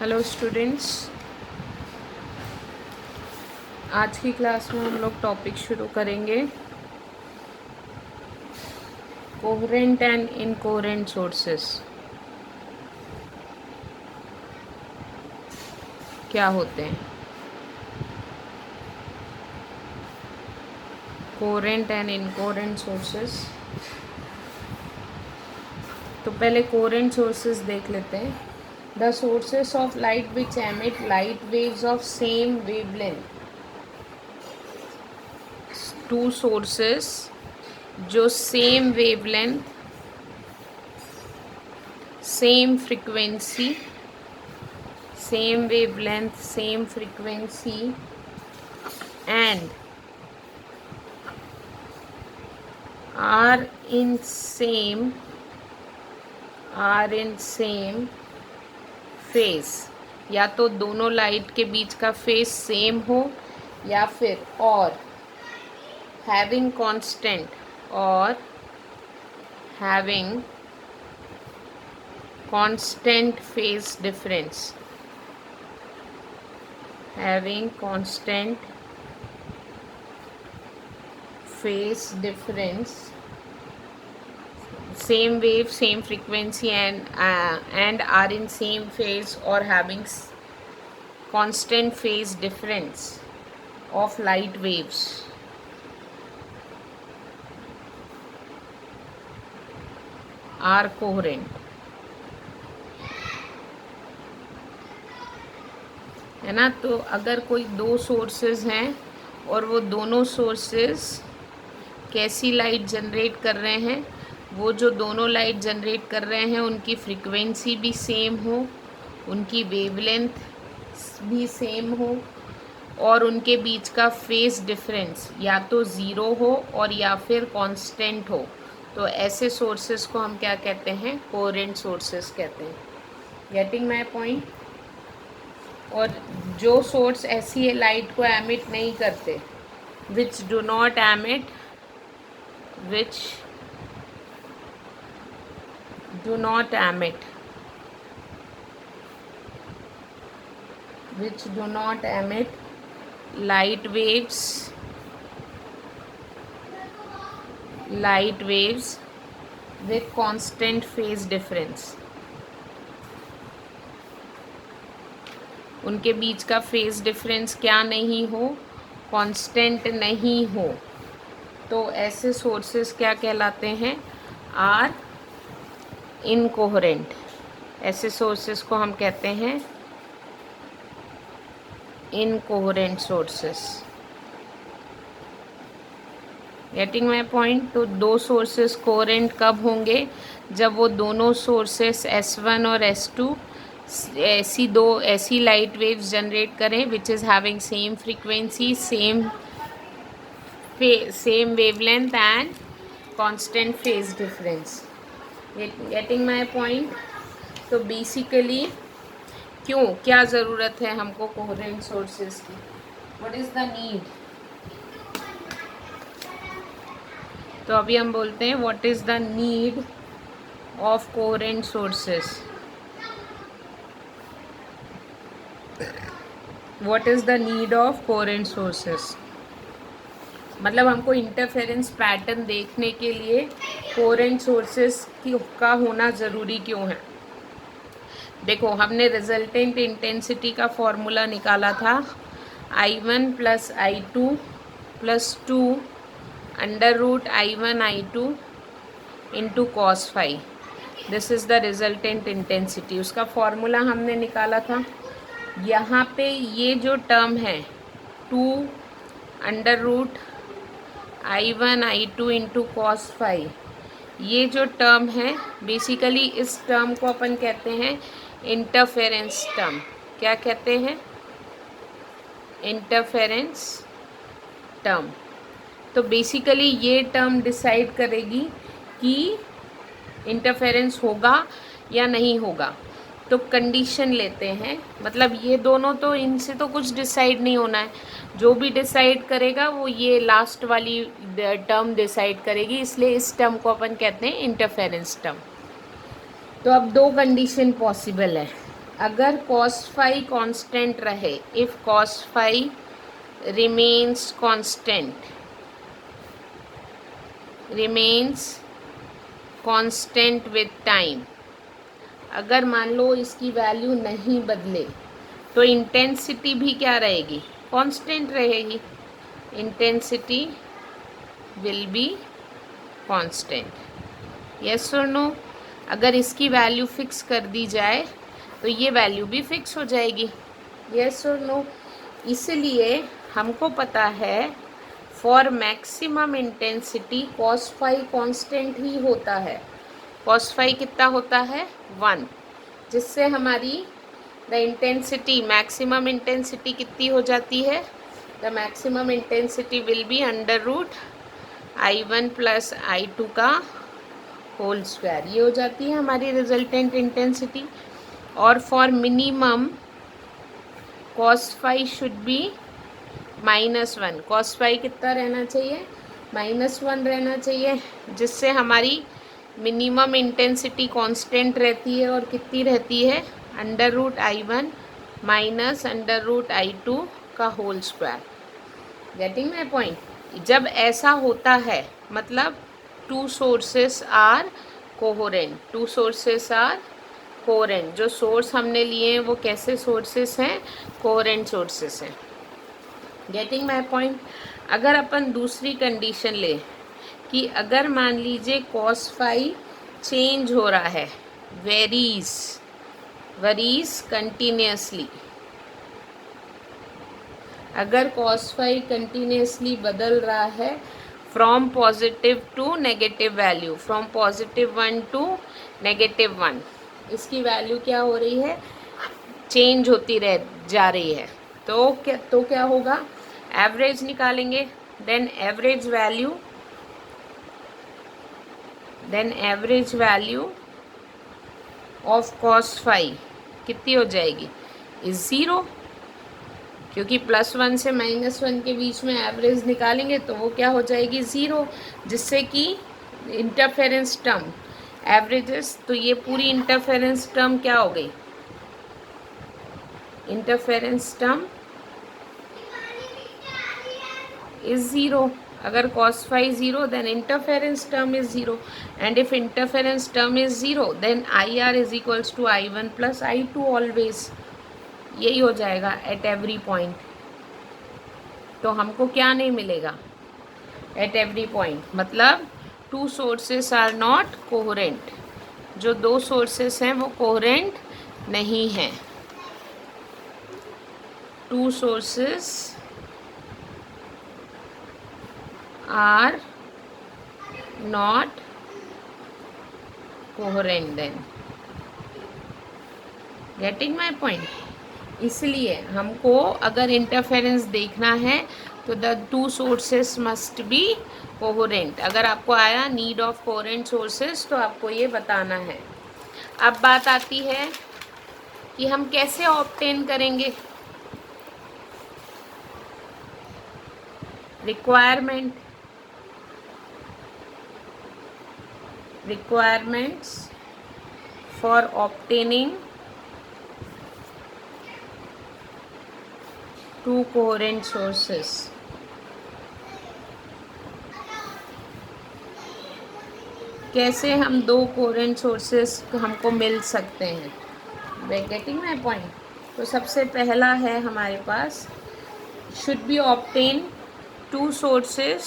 Hello students, आज की class में हम लोग टॉपिक शुरू करेंगे कोहेरेंट एंड इनकोहेरेंट सोर्सेस क्या होते हैं। कोहेरेंट एंड इनकोहेरेंट सोर्सेस, तो पहले कोहेरेंट सोर्सेस देख लेते हैं। The sources of light which emit light waves of same wavelength, two sources जो same wavelength, same frequency, same wavelength, same frequency and are in same phase, या तो दोनों light के बीच का फेज सेम हो या फिर और having constant phase difference, having constant phase difference, same wave, same frequency and are in same phase or having constant phase difference of light waves are coherent, है ना। तो अगर कोई दो सोर्सेज हैं और वो दोनों सोर्सेज कैसी लाइट जनरेट कर रहे हैं, वो जो दोनों लाइट जनरेट कर रहे हैं उनकी फ्रीक्वेंसी भी सेम हो, उनकी वेवलेंथ भी सेम हो और उनके बीच का फेज डिफरेंस या तो ज़ीरो हो और या फिर कांस्टेंट हो, तो ऐसे सोर्सेज को हम क्या कहते हैं? कोहेरेंट सोर्सेज कहते हैं। Getting my point. और जो सोर्स ऐसी लाइट को एमिट नहीं करते, which do not emit, which do not emit light waves with constant phase difference, उनके बीच का फेज डिफरेंस क्या नहीं हो? कांस्टेंट नहीं हो, तो ऐसे सोर्सेस क्या कहलाते हैं? Are incoherent. ऐसे सोर्सेस को हम कहते हैं incoherent sources. Getting my point. तो दो सोर्सेस कोहेरेंट कब होंगे? जब वो दोनों सोर्सेस S1 और S2 ऐसी लाइट वेव्स जनरेट करें which is having same frequency, same wavelength and constant phase difference. Getting my point. तो बेसिकली क्या ज़रूरत है हमको कोहेरेंट सोर्सेज की? What is the need? तो अभी हम बोलते हैं what is the need of coherent sources. What is the need of coherent sources, मतलब हमको इंटरफेरेंस पैटर्न देखने के लिए कोहेरेंट सोर्सेज का होना ज़रूरी क्यों है? देखो, हमने रिजल्टेंट इंटेंसिटी का फॉर्मूला निकाला था I1 + I2 + 2 √I1 I2 × cos phi, this is the resultant intensity. उसका फॉर्मूला हमने निकाला था। यहाँ पे ये जो टर्म है 2 √I1 I2 × cos phi, ये जो टर्म है बेसिकली इस टर्म को अपन कहते हैं इंटरफेरेंस टर्म। क्या कहते हैं? Interference term. तो बेसिकली ये टर्म डिसाइड करेगी कि इंटरफेरेंस होगा या नहीं होगा। तो कंडीशन लेते हैं, मतलब ये दोनों तो इनसे तो कुछ डिसाइड नहीं होना है, जो भी डिसाइड करेगा वो ये लास्ट वाली टर्म डिसाइड करेगी, इसलिए इस टर्म को अपन कहते हैं इंटरफेरेंस टर्म। तो अब दो कंडीशन पॉसिबल है। अगर cos phi कांस्टेंट रहे, if cos phi remains constant with time, अगर मान लो इसकी वैल्यू नहीं बदले तो इंटेंसिटी भी क्या रहेगी, कांस्टेंट रहेगी। Intensity will be constant, yes और नो। अगर इसकी वैल्यू फिक्स कर दी जाए तो ये वैल्यू भी फिक्स हो जाएगी, यस और नो। इसलिए हमको पता है for maximum intensity cos phi constant ही होता है। cos phi कितना होता है, 1, जिससे हमारी द इंटेंसिटी, मैक्सिमम इंटेंसिटी कितनी हो जाती है, the maximum intensity will be √I1 + I2 का होल स्क्वायर, ये हो जाती है हमारी रिजल्टेंट इंटेंसिटी। और for minimum cos phi should be -1, cos phi कितना रहना चाहिए, -1 रहना चाहिए, जिससे हमारी मिनिमम इंटेंसिटी कांस्टेंट रहती है और कितनी रहती है, √I1 - √I2 का whole square. Getting my point. जब ऐसा होता है मतलब टू सोर्सेस आर कोहेरेंट, जो सोर्स हमने लिए हैं वो कैसे सोर्सेस हैं, कोहेरेंट सोर्सेस हैं। Getting my point. अगर अपन दूसरी कंडीशन ले कि अगर मान लीजिए cos phi चेंज हो रहा है, वेरीज कंटिन्यूसली, अगर cos phi कंटिन्यूसली बदल रहा है from positive to negative value, from +1 to -1, इसकी वैल्यू क्या हो रही है, चेंज होती रह जा रही है, तो क्या होगा, एवरेज निकालेंगे। Then average value of cos phi कितनी हो जाएगी, इज 0, क्योंकि +1 से -1 के बीच में एवरेज निकालेंगे तो वो क्या हो जाएगी, 0, जिससे कि इंटरफेरेंस टर्म एवरेजेस, तो ये पूरी इंटरफेरेंस टर्म क्या हो गई, इंटरफेरेंस टर्म इज 0। अगर cos phi 0 then interference term is 0, and if interference term is 0 then IR is equals to I1 + I2 always, यही हो जाएगा एट एवरी पॉइंट। तो हमको क्या नहीं मिलेगा, एट एवरी पॉइंट, मतलब two sources are not coherent, जो दो सोर्सेस हैं वो कोहेरेंट नहीं हैं, two sources are not coherent then, getting my point। इसलिए हमको अगर इंटरफेरेंस देखना है तो the two sources must be coherent. अगर आपको आया नीड ऑफ कोहेरेंट सोर्सेस तो आपको ये बताना है। अब बात आती है कि हम कैसे ऑब्टेन करेंगे, requirements for obtaining two coherent sources। कैसे हम दो कोहेरेंट सोर्सेस हमको मिल सकते हैं, गेटिंग माई पॉइंट। तो सबसे पहला है हमारे पास, should be obtain two sources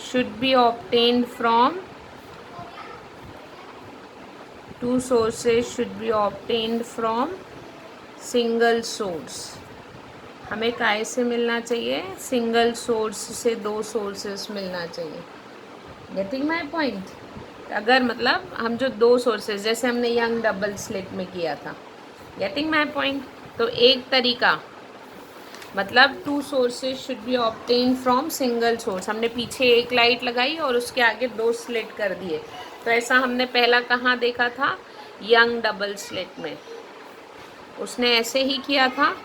should be obtained from single source. हमें काय से मिलना चाहिए, सिंगल सोर्स से दो सोर्सेस मिलना चाहिए, गेटिंग माई पॉइंट। अगर मतलब हम जो दो सोर्सेस, जैसे हमने यंग डबल स्लिट में किया था, गेटिंग माई पॉइंट। तो एक तरीका मतलब two sources should be obtain from single source, हमने पीछे एक लाइट लगाई और उसके आगे दो स्लिट कर दिए, तो ऐसा हमने पहला कहाँ देखा था, यंग डबल स्लिट में। उसने ऐसे ही किया था,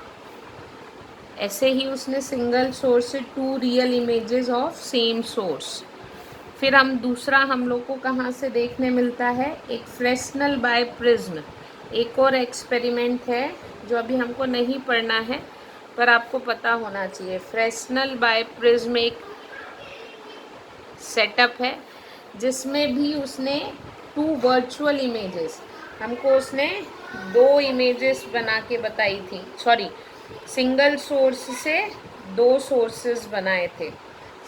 ऐसे ही उसने सिंगल सोर्स से two real images of same source फिर दूसरा हम लोग को कहाँ से देखने मिलता है, एक फ्रेस्नेल बाय प्रिज्म, एक और एक्सपेरिमेंट है जो अभी हमको नहीं पढ़ना है पर आपको पता होना चाहिए। फ्रेस्नेल बाय प्रिज्म एक सेटअप है जिसमें भी उसने 2 वर्चुअल इमेजेस, हमको उसने 2 इमेजेस बना के बताई थी, सॉरी सिंगल सोर्स से 2 सोर्सेस बनाए थे,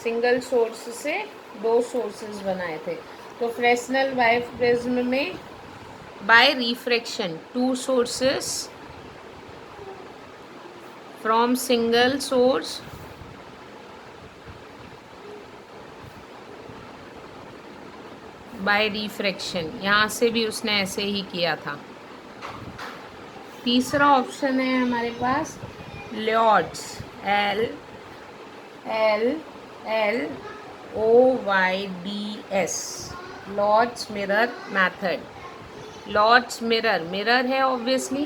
सिंगल सोर्स से 2 सोर्सेस बनाए थे। तो फ्रेस्नेल बाय प्रिज्म में by refraction 2 sources from single source by refraction, यहाँ से भी उसने ऐसे ही किया था। तीसरा ऑप्शन है हमारे पास Lloyd's, LLOYDS, Lloyd's mirror method. Lloyd's mirror, mirror है ऑब्वियसली,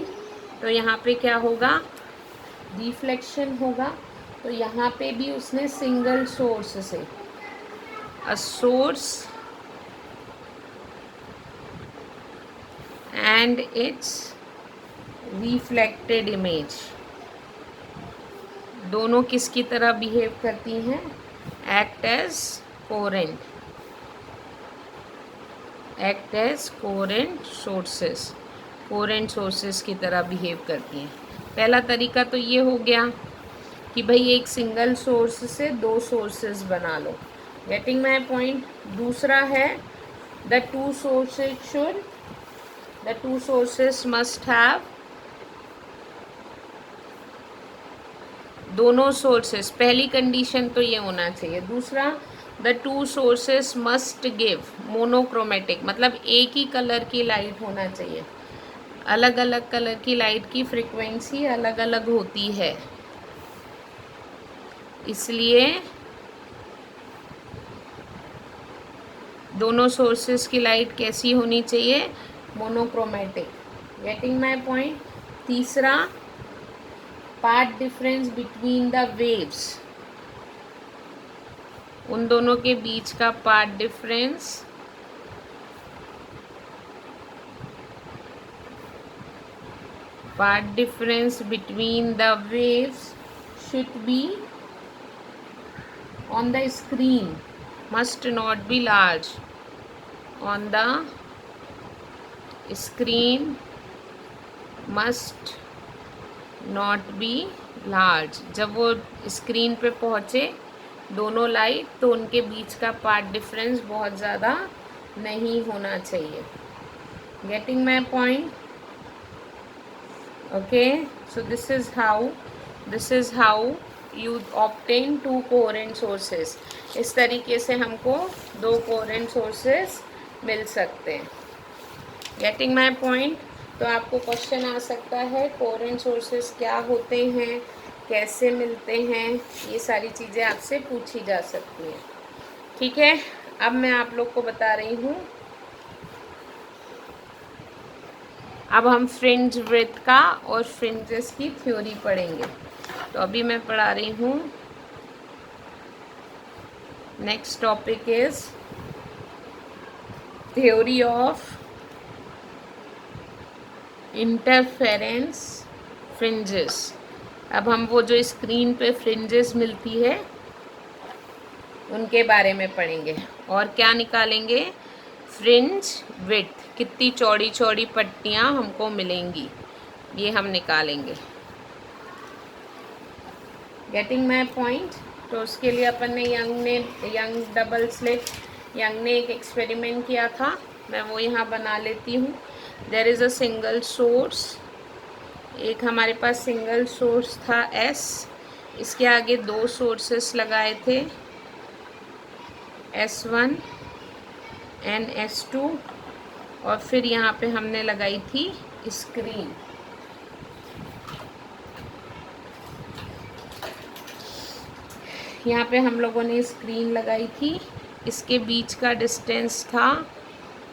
तो यहाँ पे क्या होगा, रिफ्लेक्शन होगा। तो यहाँ पे भी उसने सिंगल सोर्स से, a source and its reflected image, दोनों किसकी तरह बिहेव करती हैं, act as coherent, act as coherent sources, coherent sources की तरह बिहेव करती हैं। पहला तरीका तो ये हो गया कि भाई एक सिंगल सोर्स से 2 सोर्सेस बना लो, गेटिंग माई पॉइंट। दूसरा है the two sources must have, दोनों सोर्सेस, पहली कंडीशन तो ये होना चाहिए। दूसरा, the 2 sources must give monochromatic, मतलब एक ही कलर की लाइट होना चाहिए। अलग अलग कलर की लाइट की फ्रीक्वेंसी अलग अलग होती है, इसलिए दोनों सोर्सेस की लाइट कैसी होनी चाहिए, मोनोक्रोमेटिक, गेटिंग माई पॉइंट। तीसरा, path difference between the waves, उन दोनों के बीच का path difference between the waves should be on the screen, must not be large, on the screen must not be large। जब वो स्क्रीन पे पहुँचे दोनों लाइट, तो उनके बीच का पाथ डिफरेंस बहुत ज़्यादा नहीं होना चाहिए, getting my point. Okay, so this is how you obtain 2 coherent sources. इस तरीके से हमको 2 कोहेरेंट सोर्सेस मिल सकते हैं, गेटिंग माई पॉइंट। तो आपको क्वेश्चन आ सकता है कोहेरेंट सोर्सेस क्या होते हैं, कैसे मिलते हैं, ये सारी चीज़ें आपसे पूछी जा सकती हैं। ठीक है, अब मैं आप लोग को बता रही हूँ, अब हम फ्रिंज विड्थ का और फ्रिंजेस की थ्योरी पढ़ेंगे। तो अभी मैं पढ़ा रही हूँ, next topic is theory of interference fringes. अब हम वो जो स्क्रीन पे फ्रिंजेस मिलती है उनके बारे में पढ़ेंगे और क्या निकालेंगे, फ्रिंज विड्थ, कितनी चौड़ी चौड़ी पट्टियाँ हमको मिलेंगी, ये हम निकालेंगे, गेटिंग माई पॉइंट। तो उसके लिए अपन ने यंग डबल स्लिट, यंग ने एक एक्सपेरिमेंट किया था, मैं वो यहाँ बना लेती हूँ। There is a single source, एक हमारे पास सिंगल सोर्स था S, इसके आगे 2 सोर्सेस लगाए थे S1 एंड S2, और फिर यहाँ पे हमने लगाई थी स्क्रीन। यहाँ पे हम लोगों ने स्क्रीन लगाई थी, इसके बीच का डिस्टेंस था,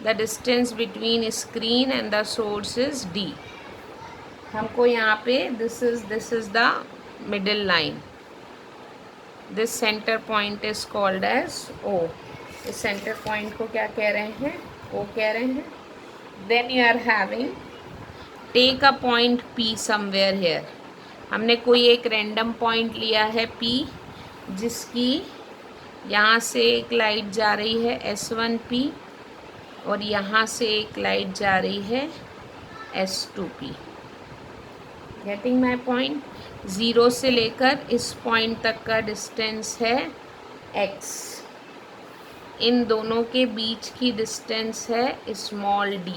the distance between screen and the source is D। हमको यहाँ पे this is the middle line, this centre point is called as O। इस सेंटर पॉइंट को क्या कह रहे हैं, ओ कह रहे हैं। Then you are having take a point P somewhere here. हमने कोई एक रैंडम पॉइंट लिया है P, जिसकी यहाँ से एक लाइट जा रही है S1P और यहाँ से एक लाइट जा रही है S2P। Getting my point. Zero से लेकर इस पॉइंट तक का डिस्टेंस है x, इन दोनों के बीच की डिस्टेंस है स्मॉल d।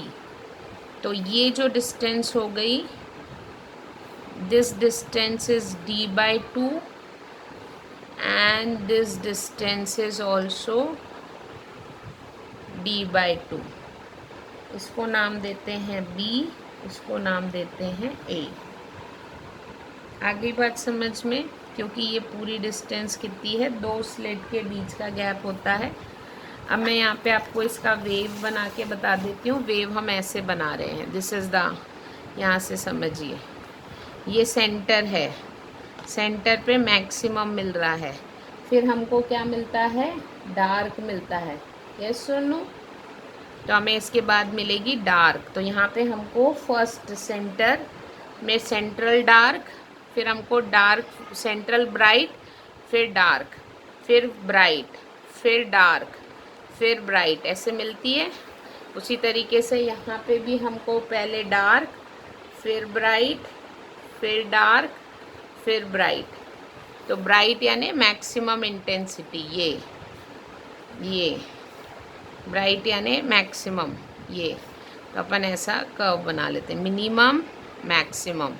तो ये जो डिस्टेंस हो गई, this distance is d/2 and this distance is also d/2। इसको नाम देते हैं b, इसको नाम देते हैं a। आगे बात समझ में, क्योंकि ये पूरी डिस्टेंस कितनी है, दो स्लिट के बीच का गैप होता है। अब मैं यहाँ पे आपको इसका वेव बना के बता देती हूँ। वेव हम ऐसे बना रहे हैं, दिस इज़ द, यहाँ से समझिए, ये सेंटर है, सेंटर पे मैक्सिमम मिल रहा है, फिर हमको क्या मिलता है, डार्क मिलता है। यस और नो? तो हमें इसके बाद मिलेगी डार्क। तो यहाँ पे हमको फर्स्ट सेंटर में सेंट्रल डार्क, फिर हमको डार्क, सेंट्रल ब्राइट, फिर डार्क, फिर ब्राइट, फिर डार्क, फिर ब्राइट, ऐसे मिलती है। उसी तरीके से यहाँ पे भी हमको पहले डार्क, फिर ब्राइट, फिर डार्क, फिर ब्राइट। तो ब्राइट यानी मैक्सिमम इंटेंसिटी, ये ब्राइट यानी मैक्सिमम, ये। तो अपन ऐसा कर्व बना लेते हैं, minimum maximum,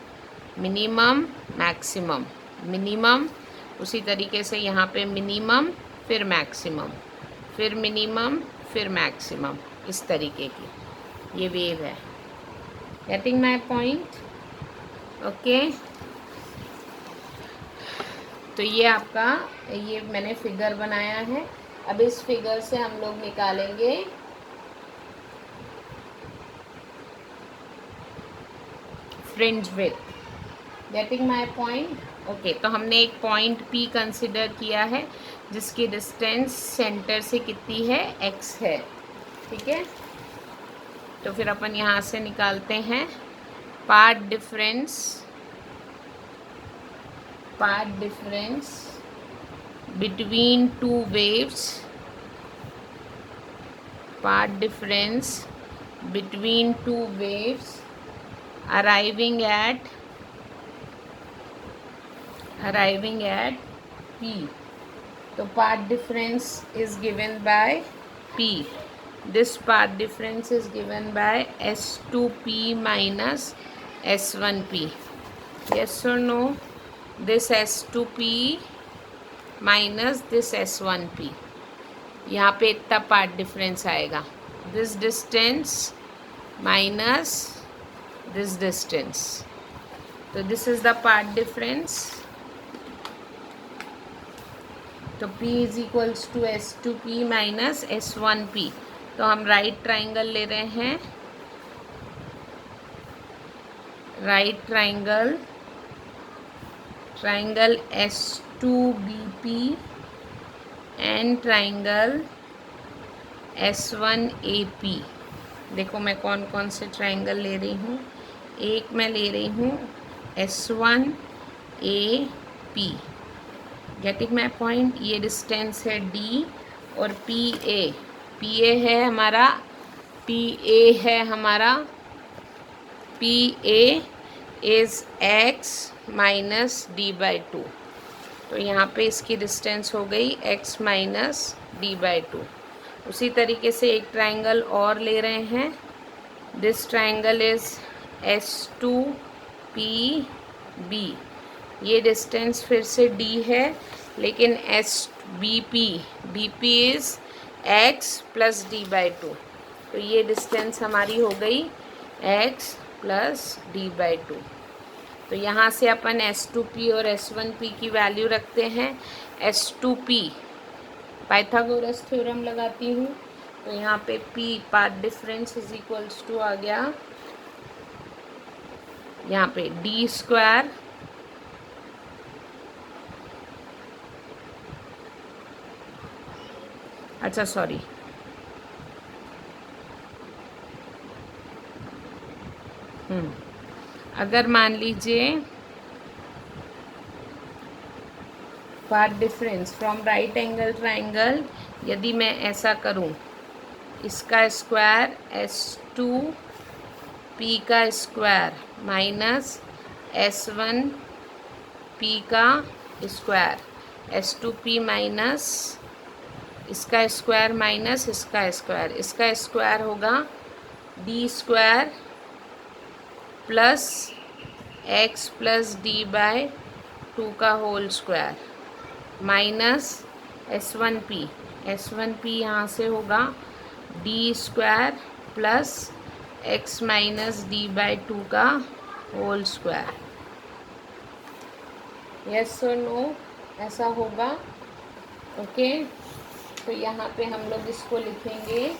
minimum maximum, minimum. उसी तरीके से यहाँ पे मिनिमम, फिर मैक्सिमम, फिर मिनिमम, फिर मैक्सिमम, इस तरीके की ये वेव है। Getting my point? ओके। तो ये आपका, ये मैंने फिगर बनाया है। अब इस फिगर से हम लोग निकालेंगे fringe width. Getting my point? Okay. तो हमने एक पॉइंट P कंसिडर किया है, जिसकी डिस्टेंस सेंटर से कितनी है, x है, ठीक है। तो फिर अपन यहाँ से निकालते हैं path difference, path difference between two waves, path difference between two waves arriving at P. तो path difference is given by P. This path difference is given by S2P minus S1P. Yes or no? This S2P minus this S1P. यहाँ पे इतना path difference आएगा, this distance minus this distance. तो this is the path difference. तो P is equals to S2P minus S1P. तो हम right triangle ले रहे हैं, right triangle, triangle S2BP and triangle S1AP। देखो मैं कौन कौन से ट्राइंगल ले रही हूँ। एक मैं ले रही हूँ S1AP। Getting my point? ये डिस्टेंस है D और PA है हमारा, PA is x minus d/2। तो यहाँ पे इसकी डिस्टेंस हो गई x माइनस d/2। उसी तरीके से एक ट्राइंगल और ले रहे हैं, दिस ट्राइंगल इज़ S2PB। ये डिस्टेंस फिर से D है, लेकिन BP is x plus d/2। तो ये डिस्टेंस हमारी हो गई x प्लस d/2। तो यहाँ से अपन S2P और S1P की वैल्यू रखते हैं। S2P पाइथागोरस थ्योरम लगाती हूँ, तो यहाँ पे P path difference is equals to आ गया, यहाँ पे D² अच्छा सॉरी, अगर मान लीजिए path difference from right angle triangle, यदि मैं ऐसा करूं, इसका स्क्वायर S2P का स्क्वायर माइनस S1P का स्क्वायर, S2P माइनस इसका स्क्वायर माइनस इसका स्क्वायर, इसका स्क्वायर होगा D square plus x plus D by 2 का होल स्क्वायर माइनस S1P यहाँ से होगा D square plus x minus D by 2 का होल स्क्वायर। यस और नो, ऐसा होगा। ओके, तो यहाँ पे हम लोग इसको लिखेंगे,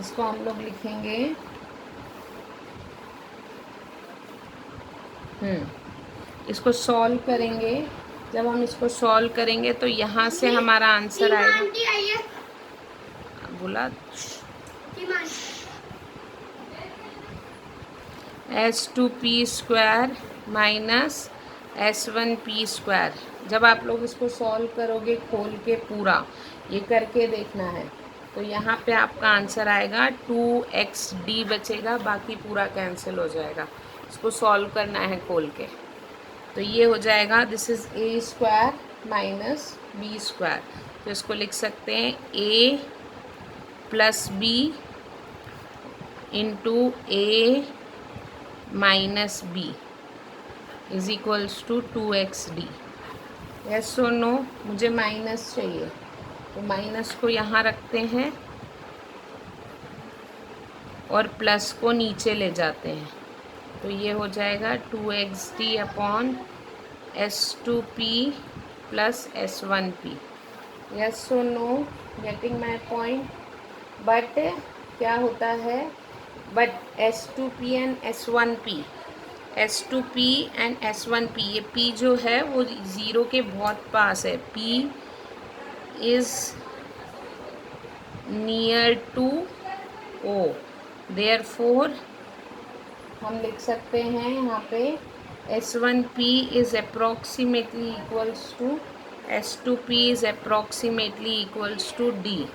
इसको हम लोग लिखेंगे इसको सॉल्व करेंगे। जब हम इसको सॉल्व करेंगे तो यहाँ से हमारा आंसर आएगा, बोला S2P square minus S1P square. जब आप लोग इसको सॉल्व करोगे खोल के, पूरा ये करके देखना है, तो यहाँ पे आपका आंसर आएगा 2xD बचेगा, बाकी पूरा कैंसिल हो जाएगा। इसको सॉल्व करना है खोल के, तो ये हो जाएगा this is A square minus B square. तो इसको लिख सकते हैं A plus B into A minus B is equals to 2xD। Yes और नो, मुझे माइनस चाहिए, तो माइनस को यहाँ रखते हैं और प्लस को नीचे ले जाते हैं, तो ये हो जाएगा 2xD upon S2P plus S1P। Yes और no, getting my point. But क्या होता है, but S2P and S1P and S1P, ये P जो है वो ज़ीरो के बहुत पास है, P is near to O, therefore हम लिख सकते हैं यहाँ पे S1P is approximately equals to S2P is approximately equals to D।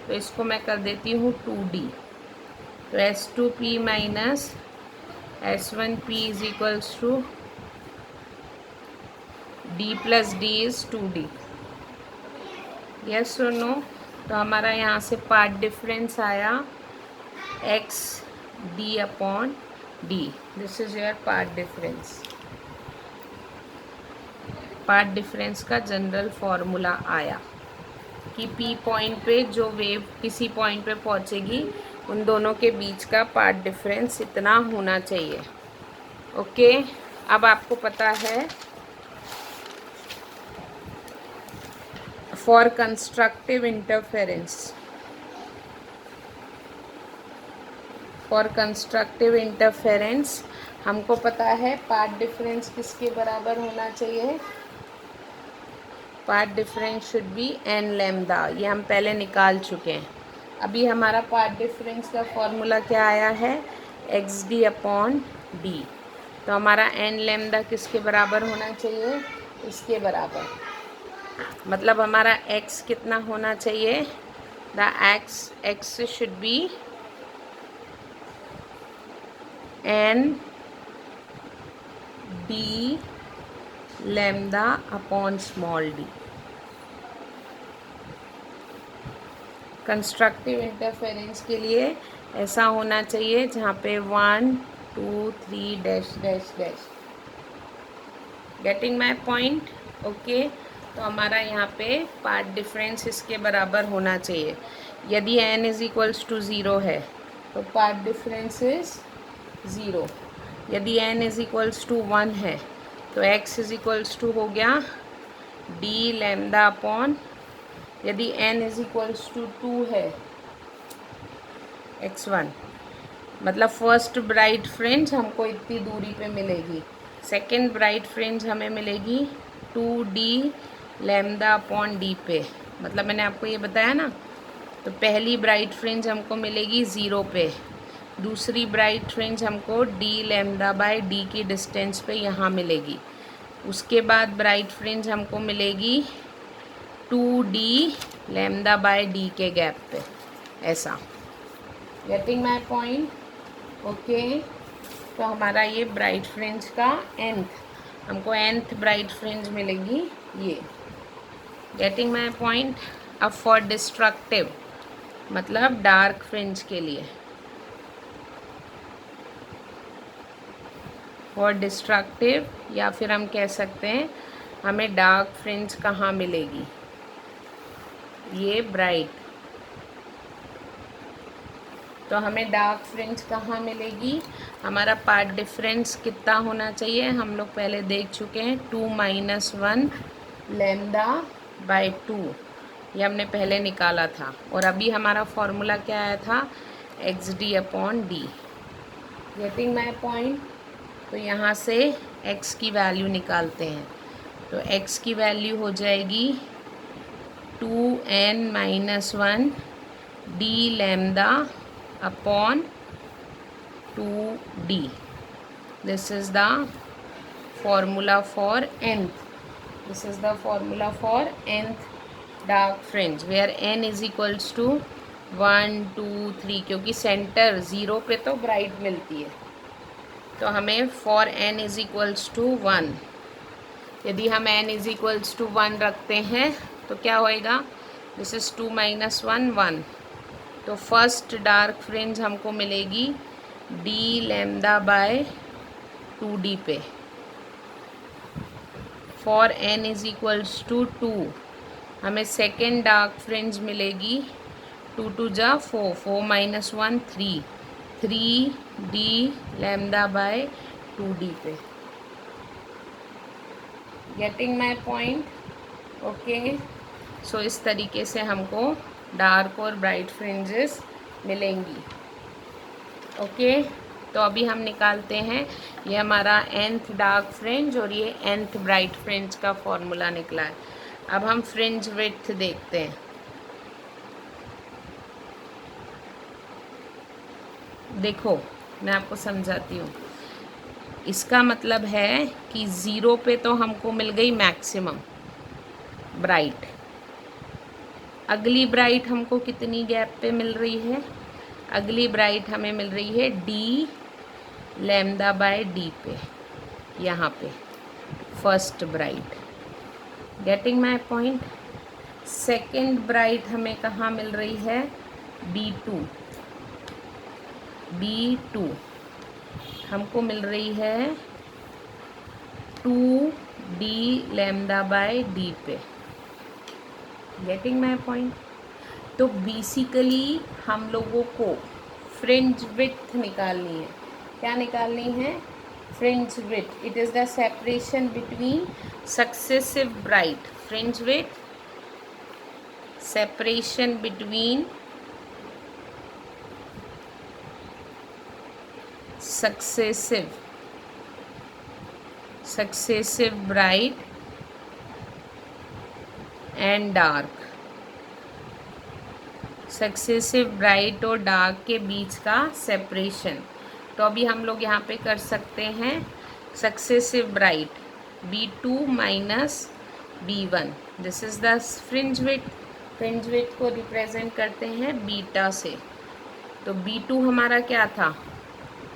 तो इसको मैं कर देती हूँ 2D, तो S2P minus S1P is equals to D plus D is 2D। Yes और नो, तो हमारा यहाँ से पार्ट डिफरेंस आया XD upon D। This is your path difference. Path difference का जनरल फॉर्मूला आया कि P पॉइंट पे जो वेव किसी पॉइंट पे पहुँचेगी, उन दोनों के बीच का पार्ट डिफरेंस इतना होना चाहिए। ओके, अब आपको पता है for constructive interference, for constructive interference हमको पता है पार्ट डिफरेंस किसके बराबर होना चाहिए, path difference should be n lambda, ये हम पहले निकाल चुके हैं। अभी हमारा पार्ट डिफरेंस का फॉर्मूला क्या आया है, XD अपॉन D। तो हमारा n लैम्डा किसके बराबर होना चाहिए, इसके बराबर, मतलब हमारा x कितना होना चाहिए, the x should be n D lambda upon small d। Constructive interference के लिए ऐसा होना चाहिए जहाँ पे 1 2 3 dash dash dash. Getting my point? Okay, तो हमारा यहाँ पे पार्ट डिफरेंस इसके बराबर होना चाहिए। यदि n इज़ इक्वल्स टू 0 है तो पार्ट डिफरेंस इज़ 0। यदि n इज़ इक्वल्स टू 1 है तो x इज़ इक्वल्स टू हो गया d लैम्डा अपॉन, यदि n इज़ इक्वल्स टू 2 है x1, मतलब फर्स्ट ब्राइट फ्रिंज हमको इतनी दूरी पे मिलेगी, सेकंड ब्राइट फ्रिंज हमें मिलेगी 2d लैम्डा अपॉन डी पे, मतलब मैंने आपको ये बताया ना। तो पहली ब्राइट फ्रिंज हमको मिलेगी 0 पे, दूसरी ब्राइट फ्रिंज हमको डी लैम्डा बाय डी की डिस्टेंस पे यहाँ मिलेगी। उसके बाद ब्राइट फ्रिंज हमको मिलेगी 2D लैम्डा बाय डी के गैप पे, ऐसा। Getting my point? ओके। तो हमारा ये ब्राइट फ्रिंज का हमको nth ब्राइट फ्रिंज मिलेगी ये। Getting my point? अब फॉर डिस्ट्रक्टिव, मतलब डार्क फ्रिंज के लिए, फॉर डिस्ट्रक्टिव, या फिर हम कह सकते हैं हमें डार्क फ्रिंज कहाँ मिलेगी, ये ब्राइट। तो हमें डार्क फ्रिंज कहाँ मिलेगी, हमारा पार्ट डिफरेंस कितना होना चाहिए, हम लोग पहले देख चुके हैं 2 - 1 लैम्डा बाय 2, ये हमने पहले निकाला था। और अभी हमारा फॉर्मूला क्या आया था, XD upon D. Getting my point? तो यहाँ से x की वैल्यू निकालते हैं। तो x की वैल्यू हो जाएगी 2n - 1 D lambda upon 2d। This is the formula for nth, this is the formula for nth dark fringe, where n is equals to 1 2 3, क्योंकि सेंटर 0 पे तो ब्राइट मिलती है। तो हमें for n is equals to 1, यदि हम n is equals to 1 रखते हैं तो क्या होएगा, दिस इज़ 2 - 1 1। तो फर्स्ट डार्क फ्रिंज हमको मिलेगी डी लैम्डा बाय 2d पे। For n is equals to 2 हमें सेकेंड डार्क फ्रिंज मिलेगी 2 2 जा 4, 4 - 1 3, 3d लैम्डा बाय 2d पे। Getting my point? ओके। सो इस तरीके से हमको डार्क और ब्राइट फ्रिंजेस मिलेंगी। ओके। तो अभी हम निकालते हैं, ये हमारा nth डार्क फ्रिंज और ये nth ब्राइट फ्रिंज का फॉर्मूला निकला है। अब हम फ्रिंज विड्थ देखते हैं। देखो मैं आपको समझाती हूँ। इसका मतलब है कि 0 पे तो हमको मिल गई मैक्सिमम ब्राइट, अगली ब्राइट हमको कितनी गैप पे मिल रही है, अगली ब्राइट हमें मिल रही है डी लैम्डा बाय डी पे, यहाँ पे first bright. Getting my point? Second bright हमें कहाँ मिल रही है, B2 हमको मिल रही है 2D लैम्डा बाय डी पे। Getting my point? तो बेसिकली हम लोगों को फ्रिंज विड्थ निकालनी है। क्या निकालनी है, fringe width. It is the separation between successive bright, fringe width separation between successive bright and dark, successive bright और डार्क के बीच का सेपरेशन। तो अभी हम लोग यहाँ पे कर सकते हैं successive bright B2 - B1, this is the fringe width. Fringe width को रिप्रेजेंट करते हैं बीटा से। तो B2 हमारा क्या था,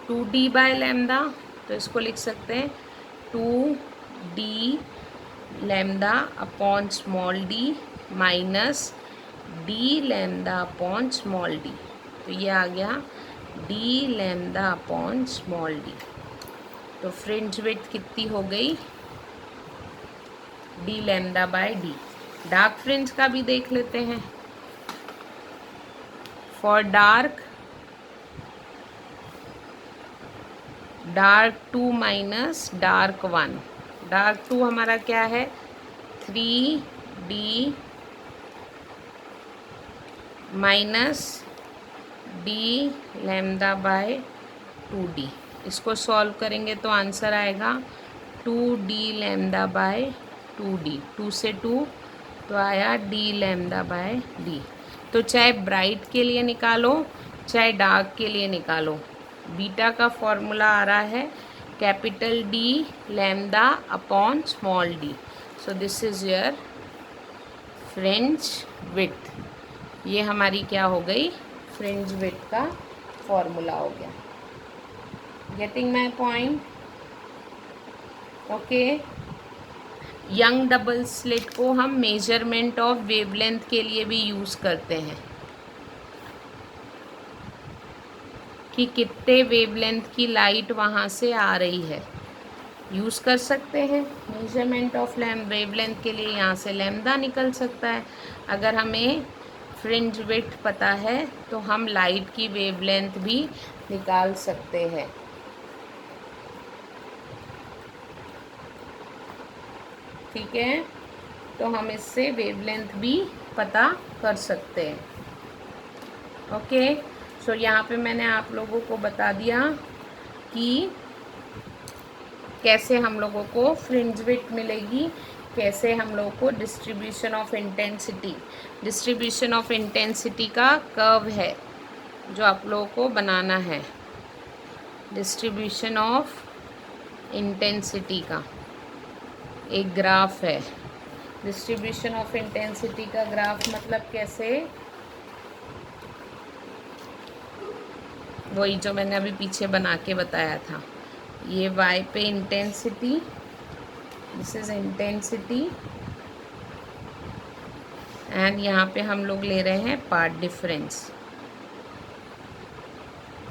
2D बाय लैम्डा, तो इसको लिख सकते हैं 2D lambda upon small d minus D lambda upon small D. तो ये आ गया D lambda upon small D. तो फ्रिंज विड्थ कितनी हो गई, D lambda by D. Dark fringe का भी देख लेते हैं। For dark 2 minus dark 1, dark 2 हमारा क्या है 3D minus D lambda by 2D। इसको सॉल्व करेंगे तो आंसर आएगा 2D लैम्डा बाय 2d, 2 से 2 तो आया d लैम्डा बाय d। तो चाहे ब्राइट के लिए निकालो चाहे डार्क के लिए निकालो, बीटा का फॉर्मूला आ रहा है capital D lambda upon small d। So this is your fringe width. ये हमारी क्या हो गई, फ्रिंज विड्थ का फॉर्मूला हो गया। Getting my point? Okay. Young double slit को हम मेजरमेंट ऑफ वेवलेंथ के लिए भी यूज़ करते हैं कि कितने वेवलेंथ की लाइट वहाँ से आ रही है, यूज़ कर सकते हैं। मेजरमेंट ऑफ वेवलेंथ के लिए यहाँ से लैम्डा निकल सकता है। अगर हमें फ्रिंज विड्थ पता है तो हम लाइट की वेवलेंथ भी निकाल सकते हैं। ठीक है, तो हम इससे वेवलेंथ भी पता कर सकते हैं। ओके, सो यहाँ पे मैंने आप लोगों को बता दिया कि कैसे हम लोगों को फ्रिंज विड्थ मिलेगी, कैसे हम लोगों को डिस्ट्रीब्यूशन ऑफ इंटेंसिटी का कर्व है जो आप लोगों को बनाना है। डिस्ट्रीब्यूशन ऑफ इंटेंसिटी का एक ग्राफ है। डिस्ट्रीब्यूशन ऑफ इंटेंसिटी का ग्राफ मतलब कैसे, वही जो मैंने अभी पीछे बना के बताया था। ये y पे intensity, this is intensity, and यहाँ पे हम लोग ले रहे हैं पार्ट डिफरेंस।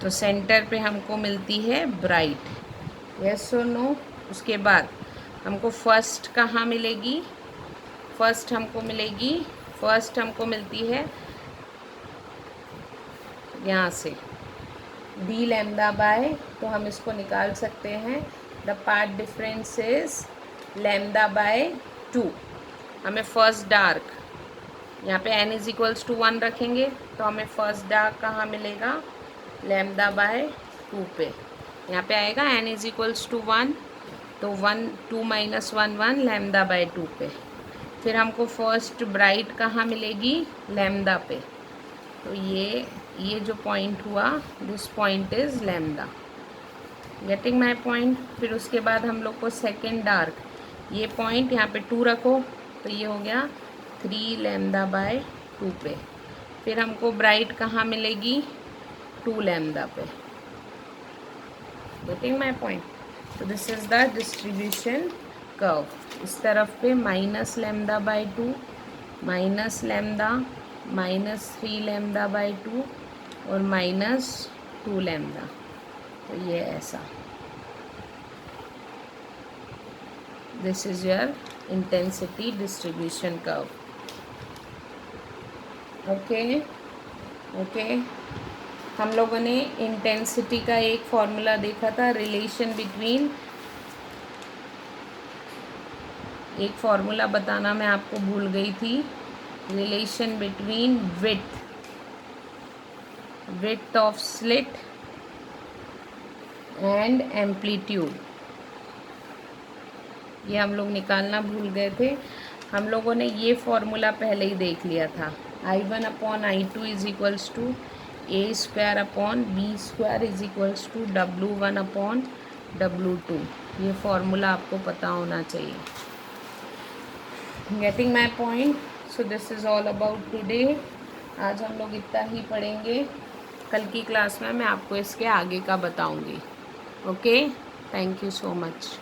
तो सेंटर पे हमको मिलती है ब्राइट, यस और नो। उसके बाद हमको फर्स्ट कहाँ मिलेगी, फर्स्ट हमको मिलती है यहाँ से d लैम्डा बाय, तो हम इसको निकाल सकते हैं the path difference is lambda by 2। हमें फर्स्ट डार्क, यहाँ पे n इज इक्वल्स टू 1 रखेंगे तो हमें फर्स्ट डार्क कहाँ मिलेगा, लैम्डा बाय 2 पे। यहाँ पे आएगा n इज इक्वल्स टू 1, तो 1 2 माइनस 1 1 लैम्डा बाय 2 पे। फिर हमको फर्स्ट ब्राइट कहाँ मिलेगी, लैम्डा पे। तो ये जो पॉइंट हुआ, this point is lambda. Getting my point? फिर उसके बाद हम लोग को सेकेंड डार्क, ये पॉइंट यहाँ पे 2 रखो तो ये हो गया 3 लैम्डा बाय 2 पे। फिर हमको ब्राइट कहाँ मिलेगी, 2 लैम्डा पे। Getting my point? तो this is the distribution curve. इस तरफ पे minus lambda by 2, minus lambda, minus 3 lambda by 2 और माइनस 2 लैम्डा। तो ये ऐसा, this is your intensity distribution curve. Okay, हम लोगों ने इंटेंसिटी का एक फॉर्मूला देखा था, रिलेशन बिटवीन, एक फॉर्मूला बताना मैं आपको भूल गई थी, relation between width of slit and amplitude. ये हम लोग निकालना भूल गए थे। हम लोगों ने ये फॉर्मूला पहले ही देख लिया था, I1 upon I2 is equals to a square upon b square is equals to W1 upon W2। ये फॉर्मूला आपको पता होना चाहिए। Getting my point? So this is all about today. आज हम लोग इतना ही पढ़ेंगे, कल की क्लास में मैं आपको इसके आगे का बताऊंगी। Okay, thank you so much.